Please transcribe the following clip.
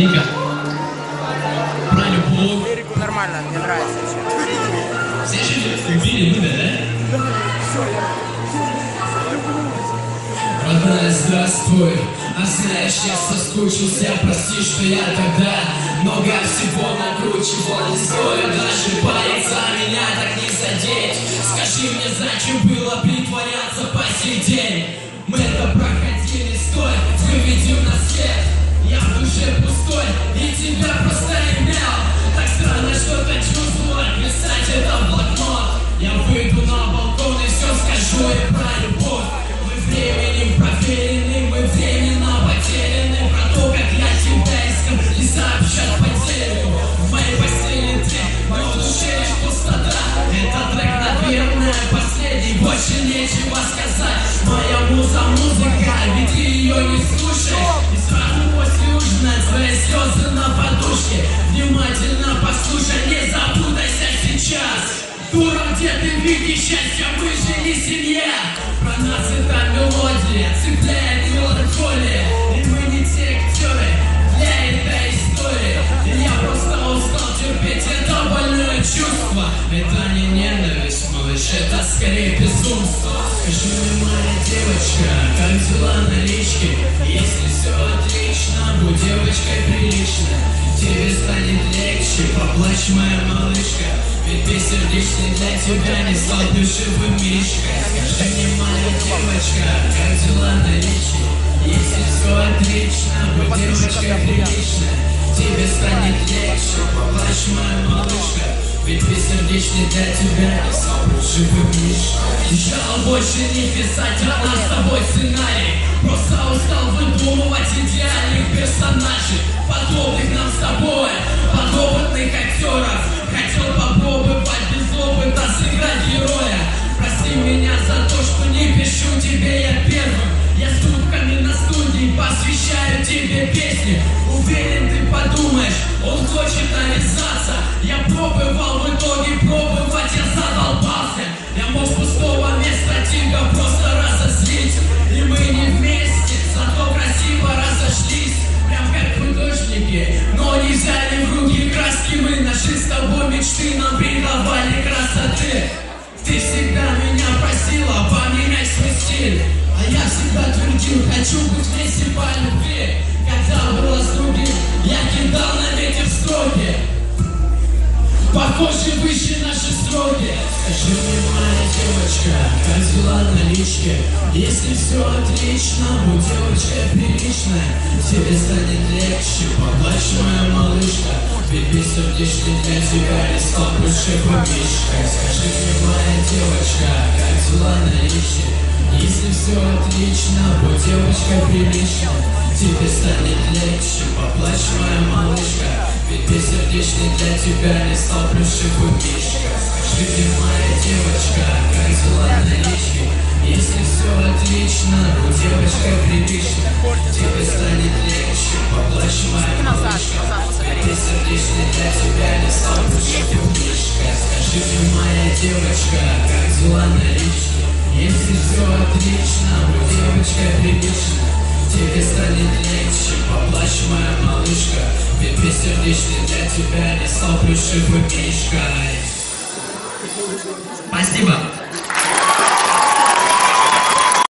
Эрика. Про любовь. Эрику нормально, мне нравится вообще. Все же любили Нубя, да? Родная, здравствуй. А знаешь, я соскучился, прости, что я тогда много всего накручивал. Не стоит даже бояться меня так не задеть. Скажи мне, зачем было притворяться по сей день? Мы это проходили, стой, выведем на свет. Я в душе пустой и тебя просто имел. Так странно что-то чувствовать, писать это в блокнот. Я выйду на балкон и все скажу и про любовь. Мы временем проверены, мы временно потеряны. Про то, как я тебя искал и сообщал по телеку. В моей постели ты, но в душе лишь пустота. Это трек, наверное, последний, больше нечего сказать. Моя муза, музыка, ведь ты ее не слушай. И сразу после ужина твои слезы на подушке. Внимательно послушай, не запутайся сейчас. Дура, где ты видишь счастье, мы же не семья. Про нас эта мелодия цепляет меланхолия. И мы не те актеры для этой истории. И я просто устал терпеть это больное чувство. Это не ненависть, малыш, это скорее безумство. Скажи мне, моя девочка, как дела на речке? Если все отлично, будь девочкой приличной. Тебе станет легче, поплачь, моя малышка. Ведь бессердечный для тебя не стал плюшевым мишкой. Скажи мне, моя девочка, как дела на речке? Если все отлично, будь девочкой приличной. Тебе станет легче, поплачь, моя малышка. Ведь бессердечный для тебя не стал плюшевым мишкой. Сначала больше не писать о нас с тобой сценарий. Просто устал выдумывать идеальных персонажей, подобных нам с тобой, подопытных актеров. Хотел попробовать без опыта сыграть героя. Прости меня за то, что не пишу тебе я первым. Я с трубками на студии посвящаю тебе песни. Уверен, ты подумаешь, он хочет навязаться. Я пробовал, в итоге пробовать я задолбался. Я мог с пустого места тебя просто разозлить. И мы не вместе, зато красиво разошлись. Прям как художники, но не взяли в руки краски. Мы наши с тобой мечты, нам придавали красоты. Ты всегда меня просила поменять свой стиль. А я всегда твердил, хочу быть вместе по любви. Когда было с другим, я кидал на ветер строки. Похоже, выше наши строки. Скажи мне, моя девочка, как дела на личке? Если все отлично, будь девочкой приличная. Тебе станет легче, поплачь, моя малышка. Ведь бессердечный для тебя не стал плюшевым мишкой. Скажи мне, моя девочка, как дела на личке? Если все отлично, будь девочкой приличной. Тебе станет легче, поплачь, моя малышка. Ведь бессердечный для тебя не стал плюшевым мишкой. Скажи мне, моя девочка, как дела на личке? Если все отлично, будь девочкой приличной. Тебе станет легче, поплачь, моя малышка. Ведь бессердечный для тебя не стал плюшевым мишкой. Скажи мне, моя девочка, как дела на личке? Если все отлично, будь девочкой приличной. Тебе станет легче, поплачь, моя малышка. Ведь бессердечный для тебя не стал плюшевым мишкой. Спасибо.